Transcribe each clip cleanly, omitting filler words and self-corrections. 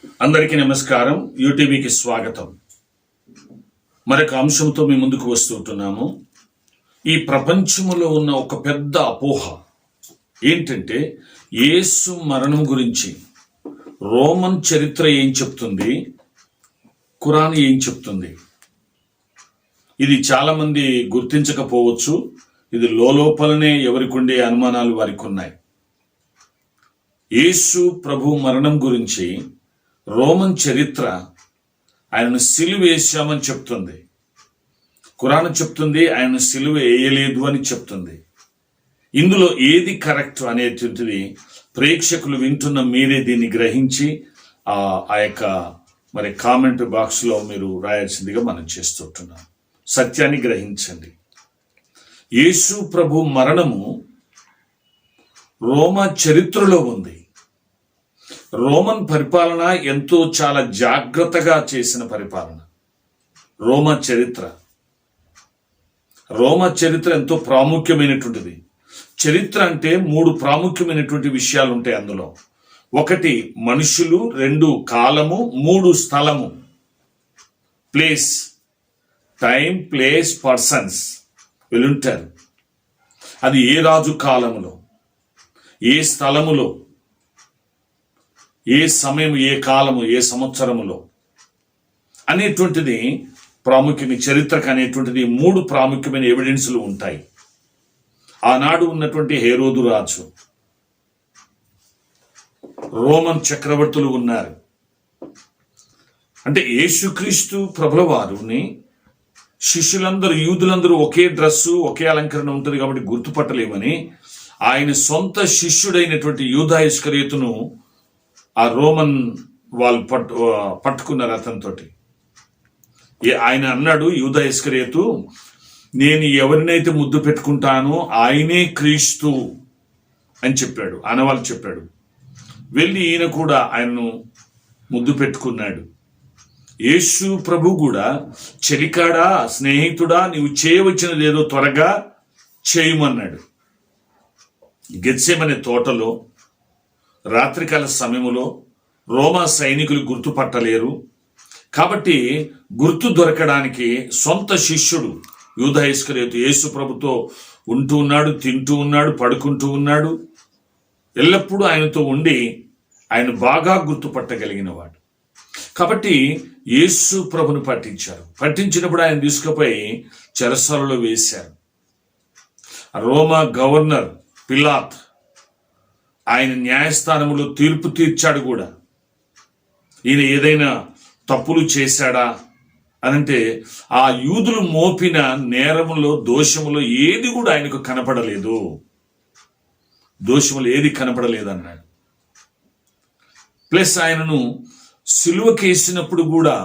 అందరికీ నమస్కారం. యూటీవీకి స్వాగతం. మరొక అంశంతో మీ ముందుకు వస్తుంటున్నాము. ఈ ప్రపంచంలో ఉన్న ఒక పెద్ద అపోహ ఏంటంటే యేసు మరణం గురించి రోమన్ చరిత్ర ఏం చెప్తుంది, ఖురాన్ ఏం చెప్తుంది. ఇది చాలా మంది గుర్తించకపోవచ్చు. ఇది లోపలనే ఎవరికి ఉండే అనుమానాలు వారికి ఉన్నాయి. యేసు ప్రభు మరణం గురించి రోమన్ చరిత్ర ఆయనను సిలువ వేశామని చెప్తుంది. ఖురాన్ చెప్తుంది ఆయనను సిలువ వేయలేదు అని చెప్తుంది. ఇందులో ఏది కరెక్ట్ అనేటువంటిది ప్రేక్షకులు వింటున్న మీరే దీన్ని గ్రహించి ఆ యొక్క మరి కామెంట్ బాక్స్లో మీరు రాయాల్సిందిగా మనం చేస్తుంటున్నాం. సత్యాన్ని గ్రహించండి. యేసు ప్రభు మరణము రోమా చరిత్రలో ఉంది. రోమన్ పరిపాలన ఎంతో చాలా జాగ్రత్తగా చేసిన పరిపాలన. రోమా చరిత్ర ఎంతో ప్రాముఖ్యమైనటువంటిది. చరిత్ర అంటే 3 ప్రాముఖ్యమైనటువంటి విషయాలు ఉంటాయి అందులో. 1 మనుషులు, 2 కాలము, 3 స్థలము. ప్లేస్, టైం, ప్లేస్, పర్సన్స్ వీళ్ళుంటారు. అది ఏ రాజు కాలములో, ఏ స్థలములో, ఏ సమయం, ఏ కాలము, ఏ సంవత్సరములో అనేటువంటిది ప్రాముఖ్యంగా చరిత్రకు అనేటువంటిది 3 ప్రాముఖ్యమైన ఎవిడెన్స్లు ఉంటాయి. ఆనాడు ఉన్నటువంటి హేరోదు రాజు, రోమన్ చక్రవర్తులు ఉన్నారు. అంటే యేసుక్రీస్తు ప్రభుల వారిని శిష్యులందరూ, యూదులందరూ ఒకే డ్రెస్సు, ఒకే అలంకరణ ఉంటుంది కాబట్టి గుర్తుపట్టలేమని ఆయన సొంత శిష్యుడైనటువంటి యూదా ఇస్కరియోతును ఆ రోమన్ వాళ్ళు పట్టుకున్నారు అతనితోటి. ఆయన అన్నాడు, యూదా ఇస్కరియోతు, నేను ఎవరినైతే ముద్దు పెట్టుకుంటానో ఆయనే క్రీస్తు అని చెప్పాడు. ఆనవాళ్ళు చెప్పాడు. వెళ్ళి ఈయన కూడా ఆయన్ను ముద్దు పెట్టుకున్నాడు. యేసు ప్రభు కూడా, చెలికాడా, స్నేహితుడా, నీవు చేయవచ్చినది ఏదో త్వరగా చేయమన్నాడు. గెత్సేమనే తోటలో రాత్రికాల సమయంలో రోమా సైనికులు గుర్తుపట్టలేరు కాబట్టి గుర్తు దొరకడానికి సొంత శిష్యుడు యూదా ఇస్కరియోతు యేసు ప్రభుతో ఉంటూ ఉన్నాడు, తింటూ ఉన్నాడు, పడుకుంటూ ఉన్నాడు. ఎల్లప్పుడూ ఆయనతో ఉండి ఆయన బాగా గుర్తుపట్టగలిగిన వాడు. కాబట్టి యేసు ప్రభును పట్టించినప్పుడు ఆయన తీసుకుపోయి చెరసాలలో వేశారు. రోమా గవర్నర్ పిలాత్ ఆయన న్యాయస్థానంలో తీర్పు తీర్చాడు కూడా. ఈయన ఏదైనా తప్పులు చేశాడా అనంటే ఆ యూదులు మోపిన నేరములో, దోషములో ఏది కూడా ఆయనకు కనపడలేదు. దోషములు ఏది కనపడలేదన్నాడు. ప్లస్ ఆయనను సిలువకేసినప్పుడు కూడా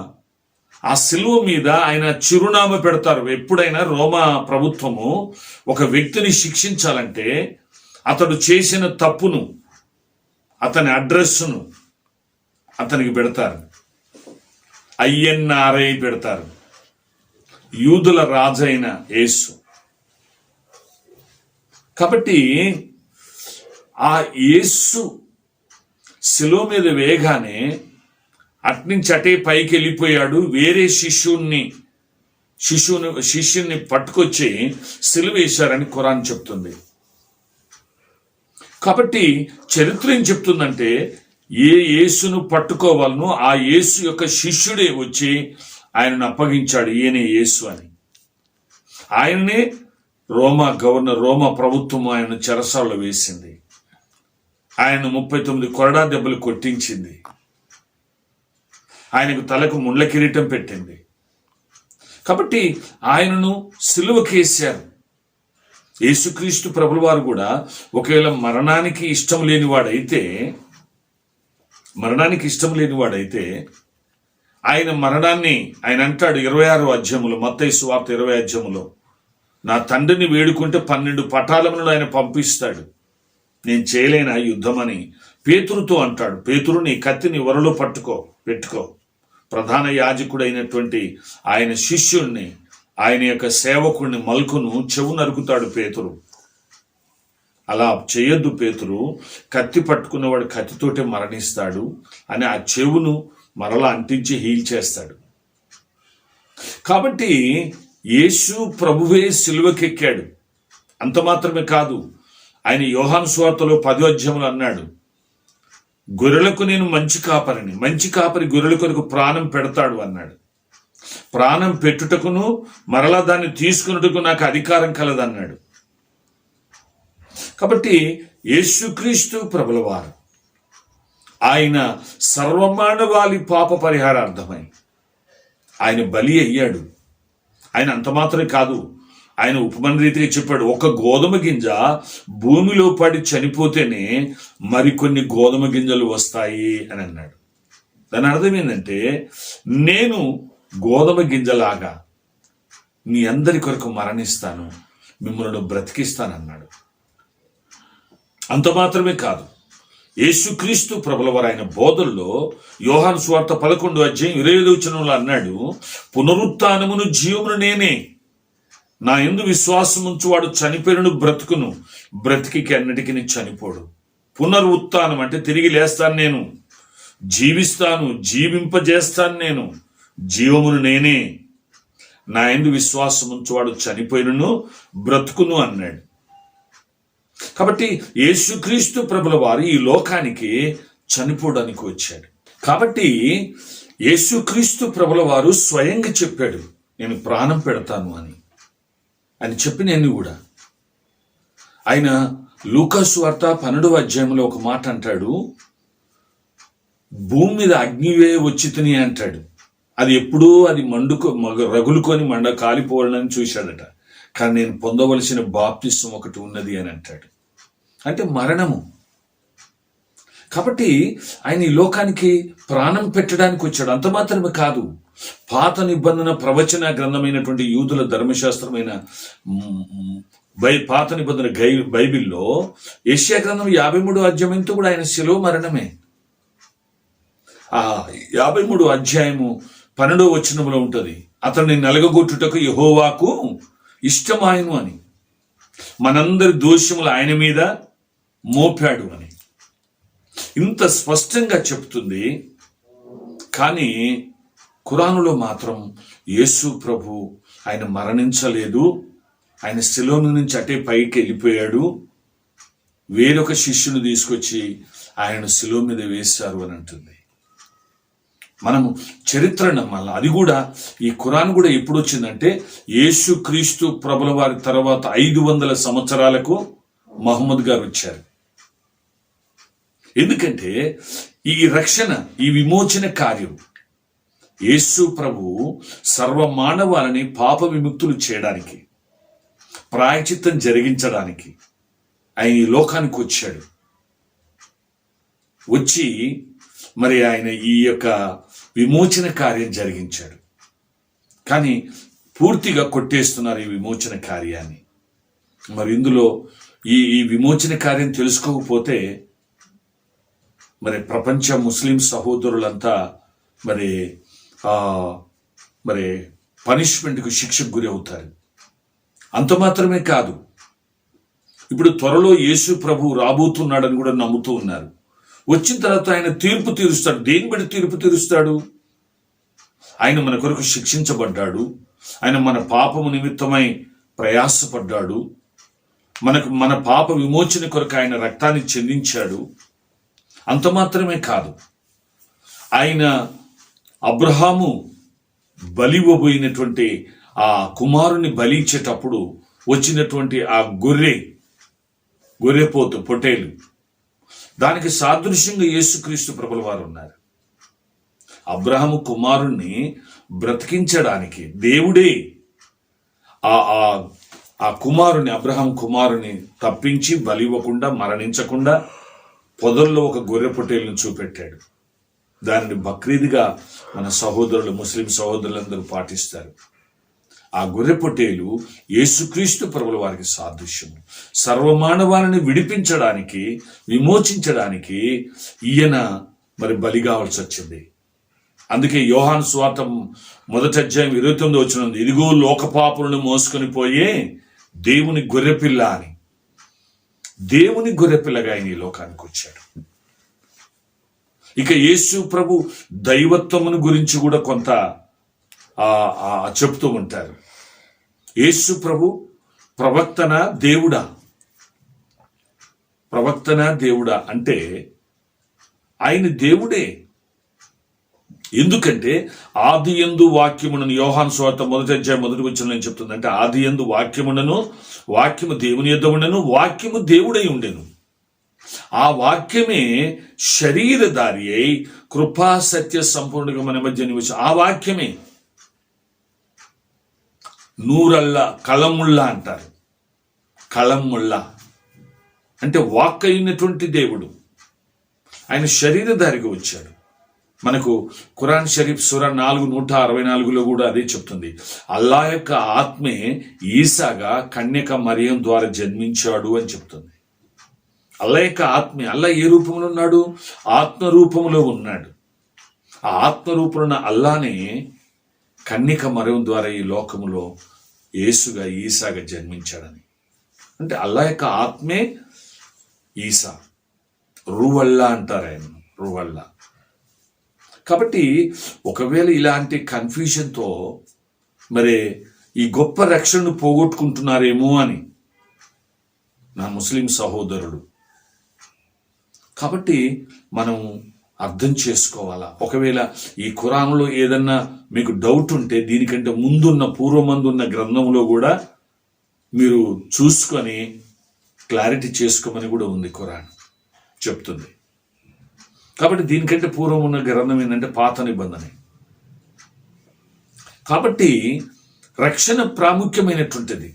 ఆ సిలువ మీద ఆయన చిరునామా పెడతారు. ఎప్పుడైనా రోమా ప్రభుత్వము ఒక వ్యక్తిని శిక్షించాలంటే అతడు చేసిన తప్పును, అతని అడ్రస్ను అతనికి పెడతారు. INRI పెడతారు. యూదుల రాజైన యేసు. కాబట్టి ఆ యేసు శిలువ మీద వేయగానే అట్నుంచి అటే పైకి వెళ్ళిపోయాడు. వేరే శిష్యుని పట్టుకొచ్చి సిలువ వేశారని ఖురాన్ చెప్తుంది. కాబట్టి చరిత్ర ఏం చెప్తుందంటే ఏ యేసును పట్టుకోవాలనో ఆ యేసు యొక్క శిష్యుడే వచ్చి ఆయనను అప్పగించాడు. ఈయనే యేసు అని. ఆయననే రోమా గవర్నర్, రోమా ప్రభుత్వం ఆయన చెరసాలలో వేసింది. ఆయన 39 కొరడా దెబ్బలు కొట్టించింది. ఆయనకు తలకు ముళ్ళ కిరీటం పెట్టింది. కాబట్టి ఆయనను సిలువకేశారు. యేసుక్రీస్తు ప్రభుల వారు కూడా ఒకవేళ మరణానికి ఇష్టం లేనివాడైతే ఆయన మరణాన్ని ఆయన అంటాడు 26వ అధ్యాయములో, మత్తయి సువార్త 20వ అధ్యాయములో, నా తండ్రిని వేడుకుంటే 12 పటాలములను ఆయన పంపిస్తాడు, నేను చేయలేనా యుద్ధం అని పేతురుతో అంటాడు. పేతురు, నీ కత్తిని వరలో పెట్టుకో. ప్రధాన యాజకుడైనటువంటి ఆయన శిష్యుణ్ణి, ఆయన యొక్క సేవకుడిని, మల్కును చెవు నరుకుతాడు పేతురు. అలా చేయొద్దు పేతురు, కత్తి పట్టుకున్నవాడు కత్తితోటే మరణిస్తాడు అని ఆ చెవును మరలా అంటించి హీల్ చేస్తాడు. కాబట్టి యేసు ప్రభువే సిలువకెక్కాడు. అంత మాత్రమే కాదు, ఆయన యోహాను సువార్తలో 10వ అధ్యాయంలో అన్నాడు, గొర్రెలకు నేను మంచి కాపరిని, మంచి కాపరి గొర్రెల కొరకు ప్రాణం పెడతాడు అన్నాడు. ప్రాణం పెట్టుటకును మరలా దాన్ని తీసుకున్నట్టుకు నాకు అధికారం కలదన్నాడు. కాబట్టి యేసుక్రీస్తు ప్రభుల వారు ఆయన సర్వమానవాళి పాప పరిహారార్థమై ఆయన బలి అయ్యాడు. ఆయన అంత మాత్రమే కాదు, ఆయన ఉపమాన రీతిగా చెప్పాడు, ఒక గోధుమ గింజ భూమిలో పడి చనిపోతేనే మరికొన్ని గోధుమ గింజలు వస్తాయి అని అన్నాడు. దాని అర్థం ఏంటంటే, నేను గోధుమ గింజలాగా మీ అందరి కొరకు మరణిస్తాను, మిమ్మల్ని బ్రతికిస్తానన్నాడు. అంత మాత్రమే కాదు, యేసుక్రీస్తు ప్రభుల వారు ఆయన బోధల్లో యోహాను సువార్త 11వ అధ్యాయం 25వ వచనంలో అన్నాడు, పునరుత్థానమును జీవమును నేనే, నా యందు విశ్వాసం ఉంచువాడు చనిపోయినను బ్రతుకును, బ్రతికి అన్నిటికీ చనిపోడు. పునరుత్థానం అంటే తిరిగి లేస్తాను నేను, జీవిస్తాను, జీవింపజేస్తాను నేను, జీవమును నేనే, నా యందు విశ్వాసం ఉంచువాడు చనిపోయినను బ్రతుకును అన్నాడు. కాబట్టి యేసుక్రీస్తు ప్రభుల వారు ఈ లోకానికి చనిపోవడానికి వచ్చాడు. కాబట్టి యేసుక్రీస్తు ప్రభుల వారు స్వయంగా చెప్పాడు, నేను ప్రాణం పెడతాను అని చెప్పినన్ని కూడా ఆయన లూకాసు వార్త 12వ అధ్యాయంలో ఒక మాట అంటాడు, భూమి మీద అగ్నివే వచ్చి తిని అంటాడు. అది ఎప్పుడూ అది రగులుకొని కాలిపోవాలని చూశాడట. కానీ నేను పొందవలసిన బాప్తిస్వం ఒకటి ఉన్నది అని అంటాడు, అంటే మరణము. కాబట్టి ఆయన ఈ లోకానికి ప్రాణం పెట్టడానికి వచ్చాడు. అంత మాత్రమే కాదు, పాత నిబంధన ప్రవచన గ్రంథమైనటువంటి యూదుల ధర్మశాస్త్రమైన పాత నిబంధన బైబిల్లో యెషయా గ్రంథం 53వ అధ్యాయంతో కూడా ఆయన శిలువ మరణమే. ఆ 53వ అధ్యాయము 12వ వచనంలో ఉంటుంది, అతన్ని నలగగొట్టుటకు యెహోవాకు ఇష్టమాయను అని, మనందరి దోషములు ఆయన మీద మోపాడు అని ఇంత స్పష్టంగా చెప్తుంది. కానీ ఖురానులో మాత్రం యేసు ప్రభు ఆయన మరణించలేదు, ఆయన శిలువ నుంచి అటే పైకి వెళ్ళిపోయాడు, వేరొక శిష్యుని తీసుకొచ్చి ఆయన శిలువ మీద వేశారు అని అంటుంది. మనము చరిత్ర నమ్మాలి. అది కూడా ఈ ఖురాన్ కూడా ఎప్పుడు వచ్చిందంటే యేసుక్రీస్తు ప్రభుల వారి తర్వాత 500 సంవత్సరాలకు మహమ్మద్ గారు వచ్చారు. ఎందుకంటే ఈ రక్షణ, ఈ విమోచన కార్యం యేసు ప్రభు సర్వమానవాళిని పాప విముక్తులు చేయడానికి, ప్రాయచిత్తం జరిగించడానికి ఆయన ఈ లోకానికి వచ్చాడు. వచ్చి మరి ఆయన ఈ యొక్క విమోచన కార్యం జరిగించాడు. కానీ పూర్తిగా కొట్టేస్తున్నారు ఈ విమోచన కార్యాన్ని. మరి ఇందులో ఈ విమోచన కార్యం తెలుసుకోకపోతే మరి ప్రపంచ ముస్లిం సహోదరులంతా మరి మరి పనిష్మెంట్కు, శిక్షకు గురి అవుతారు. అంత మాత్రమే కాదు, ఇప్పుడు త్వరలో యేసు ప్రభు రాబోతున్నాడని కూడా నమ్ముతూ ఉన్నారు. వచ్చిన తర్వాత ఆయన తీర్పు తీరుస్తాడు. దేని బట్టి తీర్పు తీరుస్తాడు? ఆయన మన కొరకు శిక్షించబడ్డాడు, ఆయన మన పాపము నిమిత్తమై ప్రయాసపడ్డాడు, మన పాప విమోచన కొరకు ఆయన రక్తాన్ని చెందించాడు. అంత మాత్రమే కాదు, ఆయన అబ్రహాము బలివ్వబోయినటువంటి ఆ కుమారుని బలి ఇచ్చేటప్పుడు వచ్చినటువంటి ఆ గొర్రెపోతు పొటేలు, దానికి సాదృశ్యంగా యేసుక్రీస్తు ప్రభుల వారు ఉన్నారు. అబ్రహాము కుమారుణ్ణి బ్రతికించడానికి దేవుడే ఆ కుమారుని, అబ్రహాం కుమారుని తప్పించి బలివ్వకుండా, మరణించకుండా పొదల్లో ఒక గొర్రె పొట్టేలును చూపెట్టాడు. దానిని బక్రీద్గా మన సహోదరులు, ముస్లిం సహోదరులందరూ పాటిస్తారు. ఆ గొర్రె పొట్టేలు యేసుక్రీస్తు ప్రభుల వారికి సాదృశ్యము. సర్వమానవాళిని విడిపించడానికి, విమోచించడానికి ఈయన మరి బలి కావాల్సి వచ్చింది. అందుకే యోహాను సువార్త 1వ అధ్యాయం 29వ వచనం, ఇదిగో లోకపాపులను మోసుకొని పోయే దేవుని గొర్రెపిల్ల అని. దేవుని గొర్రెపిల్లగా ఆయన ఈ లోకానికి వచ్చాడు. ఇక యేసు ప్రభు దైవత్వమును గురించి కూడా కొంత చెప్తూ ఉంటారు. యేసు ప్రభు ప్రవక్తన దేవుడా అంటే ఆయన దేవుడే. ఎందుకంటే ఆది యందు వాక్యమునను, యోహాను సువార్త 1:1 చెప్తుంది. అంటే ఆది యందు వాక్యమునను, వాక్యము దేవుని యొద్ద ఉండెను, వాక్యము దేవుడై ఉండెను. ఆ వాక్యమే శరీరధారి అయి కృపా సత్య సంపూర్ణంగా మన మధ్య నిలిచి, ఆ వాక్యమే నూరల్లా కలముల్లా అంటారు. కలముల్లా అంటే వాక్ అయినటువంటి దేవుడు ఆయన శరీరధారిగా వచ్చాడు. మనకు ఖురాన్ షరీఫ్ సూరా 4:164 కూడా అదే చెప్తుంది. అల్లా యొక్క ఆత్మే ఈసాగా కన్యక మరియం ద్వారా జన్మించాడు అని చెప్తుంది. అల్లా యొక్క ఆత్మే, అల్లా ఏ రూపంలో ఉన్నాడు? ఆత్మ రూపంలో ఉన్నాడు. ఆ ఆత్మ రూపంలో ఉన్న అల్లానే కన్యక మరియం ద్వారా ఈ లోకములో ఈసాగా జన్మించాడని. అంటే అల్లా యొక్క ఆత్మే ఈసా. రువల్లా అంటారు ఆయన, రువల్లా. కాబట్టి ఒకవేళ ఇలాంటి కన్ఫ్యూజన్తో మరి ఈ గొప్ప రక్షణను పోగొట్టుకుంటున్నారేమో అని నా ముస్లిం సహోదరుడు. కాబట్టి మనం అర్థం చేసుకోవాలా. ఒకవేళ ఈ ఖురాన్లో ఏదన్నా మీకు డౌట్ ఉంటే దీనికంటే పూర్వమందున్న గ్రంథంలో కూడా మీరు చూసుకొని క్లారిటీ చేసుకోమని కూడా ఉంది, ఖురాన్ చెప్తుంది. కాబట్టి దీనికంటే పూర్వం ఉన్న గ్రంథం ఏంటంటే పాత నిబంధన. కాబట్టి రక్షణ ప్రాముఖ్యమైనటువంటిది.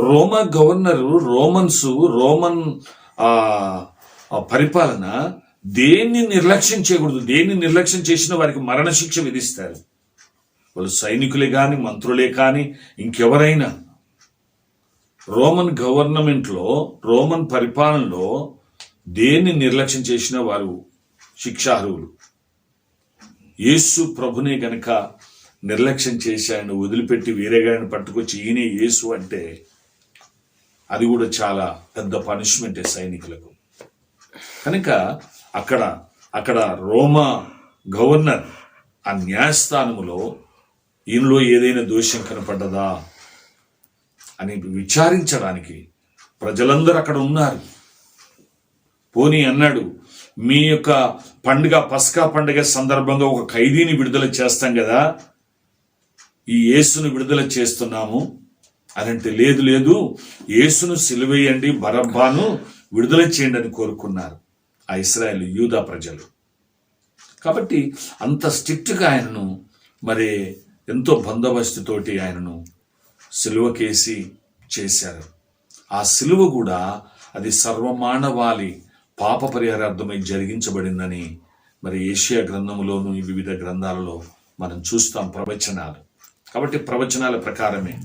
రోమా గవర్నరు, రోమన్ పరిపాలన దేన్ని నిర్లక్ష్యం చేయకూడదు. దేన్ని నిర్లక్ష్యం చేసినా వారికి మరణశిక్ష విధిస్తారు. వాళ్ళు సైనికులే కానీ, మంత్రులే కానీ, ఇంకెవరైనా రోమన్ గవర్నమెంట్లో, రోమన్ పరిపాలనలో దేన్ని నిర్లక్ష్యం చేసినా వారు శిక్షార్హులు. యేసు ప్రభునే గనక నిర్లక్ష్యం చేసి ఆయన వదిలిపెట్టి వేరేగాడిని పట్టుకొచ్చి ఈయనే యేసు అంటే అది కూడా చాలా పెద్ద పనిష్మెంటే సైనికులకు. కనుక అక్కడ రోమా గవర్నర్ ఆ న్యాయస్థానములో ఈయనలో ఏదైనా దోషం కనపడ్డదా అని విచారించడానికి ప్రజలందరూ అక్కడ ఉన్నారు. పోనీ అన్నాడు, మీ యొక్క పస్కా పండుగ సందర్భంగా ఒక ఖైదీని విడుదల చేస్తాం కదా, ఈ యేసును విడుదల చేస్తున్నాము అని అంటే, లేదు యేసును సిలువేయండి, బరబ్బాను విడుదల చేయండి అని కోరుకున్నారు ఆ ఇశ్రాయేలు యూదా ప్రజలు. కాబట్టి అంత స్ట్రిక్ట్గా ఆయనను మరి ఎంతో బందోబస్తుతోటి ఆయనను సిలువకేసి చేశారు. ఆ సిలువ కూడా అది సర్వమానవాళి పాప పరిహారార్థమై జరిగించబడిందని మరి ఏషియా గ్రంథములోను ఈ వివిధ గ్రంథాలలో మనం చూస్తాం ప్రవచనాలు. కాబట్టి ప్రవచనాల ప్రకారమే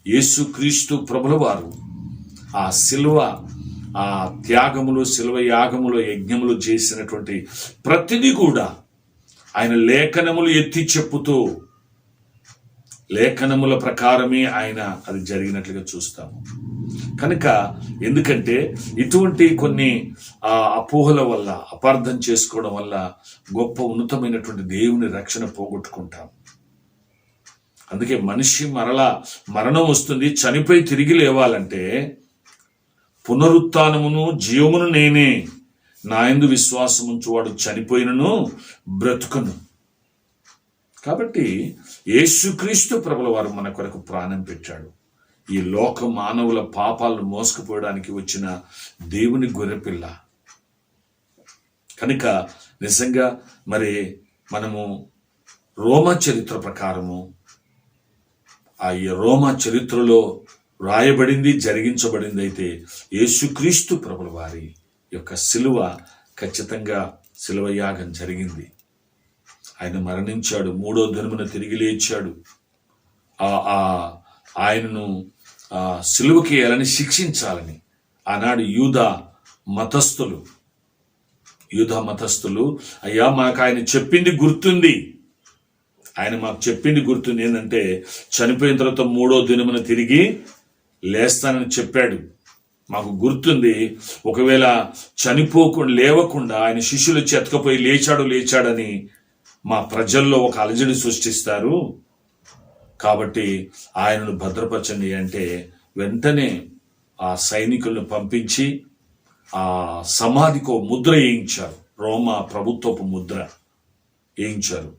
యేసుక్రీస్తు ప్రభుల వారు ఆ సిలువ, ఆ త్యాగములు, సిలువ యాగములు, యజ్ఞములు చేసినటువంటి ప్రతిదీ కూడా ఆయన లేఖనములు ఎత్తి చెప్పుతూ లేఖనముల ప్రకారమే ఆయన అది జరిగినట్లుగా చూస్తాము. కనుక ఎందుకంటే ఇటువంటి కొన్ని అపోహల వల్ల, అపార్థం చేసుకోవడం వల్ల గొప్ప ఉన్నతమైనటువంటి దేవుని రక్షణ పోగొట్టుకుంటాం. అందుకే మనిషి మరణం వస్తుంది, చనిపోయి తిరిగి లేవాలంటే పునరుత్థానమును జీవమును నేనే, నా యందు విశ్వాసం ఉంచువాడు చనిపోయినను బ్రతుకును. కాబట్టి యేసుక్రీస్తు ప్రభుల వారు మన కొరకు ప్రాణం పెట్టాడు. ఈ లోక మానవుల పాపాలను మోసుకుపోవడానికి వచ్చిన దేవుని గొర్రెపిల్ల. కనుక నిజంగా మరి మనము రోమా చరిత్ర ప్రకారము ఈ రోమా చరిత్రలో రాయబడింది, జరిగించబడింది అయితే యేసుక్రీస్తు ప్రభుల వారి యొక్క సిలువ ఖచ్చితంగా సిలువ యాగం జరిగింది. ఆయన మరణించాడు, 3వ దినమున తిరిగి లేచాడు. ఆయనను సిలువకి వేయాలని, శిక్షించాలని ఆనాడు యూదా మతస్థులు అయ్యా మాకు ఆయన చెప్పింది గుర్తుంది, ఏంటంటే చనిపోయిన తర్వాత 3వ దినమున తిరిగి లేస్తానని చెప్పాడు, మాకు గుర్తుంది, ఒకవేళ చనిపోకుండా లేవకుండా ఆయన శిష్యులు ఎత్తుకపోయి లేచాడని మా ప్రజల్లో ఒక అలజడి సృష్టిస్తారు, కాబట్టి ఆయనను భద్రపరచండి అంటే వెంటనే ఆ సైనికులను పంపించి ఆ సమాధికో ముద్ర వేయించారు. రోమా ప్రభుత్వపు ముద్ర వేయించారు.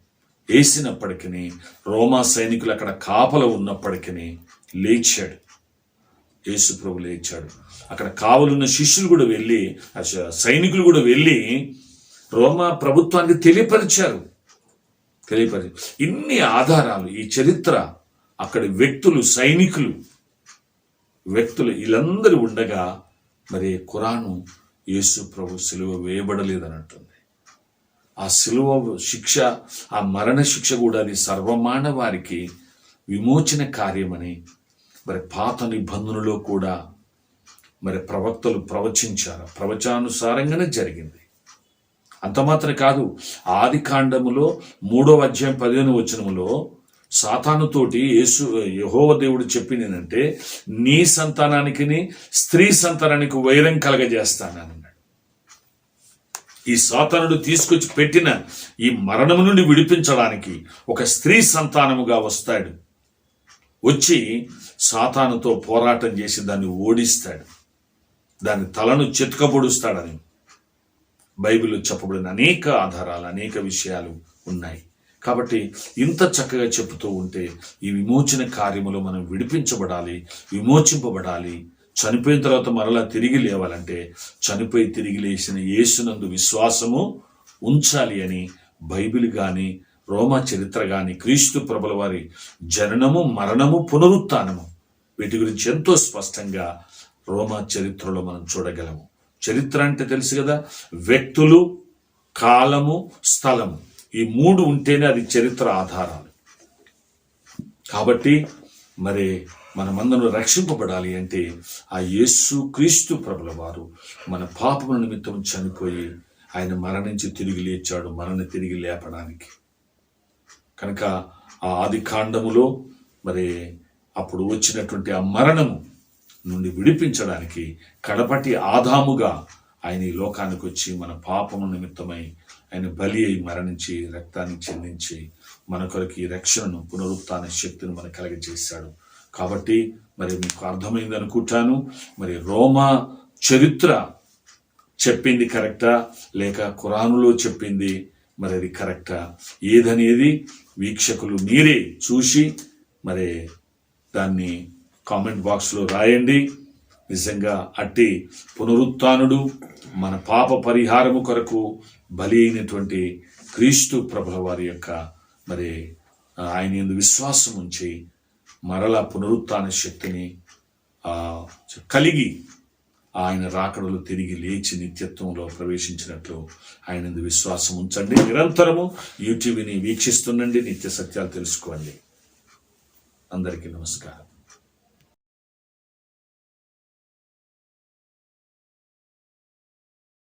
వేసినప్పటికీ రోమా సైనికులు అక్కడ కాపల ఉన్నప్పటికీ లేచాడు. యేసు ప్రభు లేచాడు. అక్కడ కావలున్న శిష్యులు కూడా వెళ్ళి, సైనికులు కూడా వెళ్ళి రోమా ప్రభుత్వానికి తెలియపరిచారు. ఇన్ని ఆధారాలు, ఈ చరిత్ర, అక్కడి వ్యక్తులు, సైనికులు, వీళ్ళందరూ ఉండగా మరి ఖురాను యేసు ప్రభు సిలువ వేయబడలేదని అంటుంది. ఆ సిలువ శిక్ష, ఆ మరణ శిక్ష కూడా అది సర్వమానవారికి విమోచన కార్యమని మరి పాత నిబంధనలో కూడా మరి ప్రవక్తలు ప్రవచించారు. ప్రవచనానుసారంగానే జరిగింది. అంత మాత్రం కాదు, ఆది కాండములో 3వ అధ్యాయం 15వ వచనములో సాతానుతోటి యెహోవా దేవుడు చెప్పింది ఏంటంటే, నీ సంతానానికి స్త్రీ సంతానానికి వైరం కలగజేస్తానన్నాడు. ఈ సాతానుడు తీసుకొచ్చి పెట్టిన ఈ మరణము నుండి విడిపించడానికి ఒక స్త్రీ సంతానముగా వస్తాడు. వచ్చి సాతానుతో పోరాటం చేసి దాన్ని ఓడిస్తాడు, దాని తలను చితకబొడుస్తాడని బైబిల్లో చెప్పబడిన అనేక ఆధారాలు, అనేక విషయాలు ఉన్నాయి. కాబట్టి ఇంత చక్కగా చెబుతూ ఉంటే ఈ విమోచన కార్యములో మనం విడిపించబడాలి, విమోచింపబడాలి. చనిపోయిన తర్వాత మరలా తిరిగి లేవాలంటే చనిపోయి తిరిగి లేచిన యేసునందు విశ్వాసము ఉంచాలి అని బైబిల్ కానీ, రోమా చరిత్ర కానీ, క్రీస్తు ప్రభుల వారి జననము, మరణము, పునరుత్థానము, వీటి గురించి ఎంతో స్పష్టంగా రోమా చరిత్రలో మనం చూడగలము. చరిత్ర అంటే తెలుసు కదా, వ్యక్తులు, కాలము, స్థలము, ఈ 3 ఉంటేనే అది చరిత్ర ఆధారాలు. కాబట్టి మరి మనమందరం రక్షింపబడాలి అంటే ఆ యేసు క్రీస్తు ప్రభుల వారు మన పాపముల నిమిత్తం చనిపోయి ఆయన మరణించి తిరిగి లేచాడు, మనల్ని తిరిగి లేపడానికి. కనుక ఆ ఆది కాండములో మరి అప్పుడు వచ్చినటువంటి ఆ మరణము నుండి విడిపించడానికి కడపటి ఆదాముగా ఆయన ఈ లోకానికి వచ్చి మన పాపము నిమిత్తమై ఆయన బలి అయి మరణించి రక్తాన్ని చెందించి మన కొరకు ఈ రక్షణను, పునరుత్థాన శక్తిని మనకు కలగజేశాడు. కాబట్టి మరి మీకు అర్థమైంది అనుకుంటాను. మరి రోమా చరిత్ర చెప్పింది కరెక్టా లేక ఖురానులో చెప్పింది మరి అది కరెక్టా ఏదనేది వీక్షకులు మీరే చూసి మరి దాన్ని కామెంట్ బాక్స్లో రాయండి. నిజంగా అట్టి పునరుత్థానుడు, మన పాప పరిహారము కొరకు బలి అయినటువంటి క్రీస్తు ప్రభుల వారి యొక్క మరి ఆయన యందు విశ్వాసం ఉంచి మరలా పునరుత్థాన శక్తిని కలిగి ఆయన రాకడలో తిరిగి లేచి నిత్యత్వంలో ప్రవేశించినట్లు ఆయన యందు విశ్వాసం ఉంచండి. నిరంతరము యూట్యూబ్ని వీక్షిస్తుండండి, నిత్య సత్యాలు తెలుసుకోండి. అందరికీ నమస్కారం.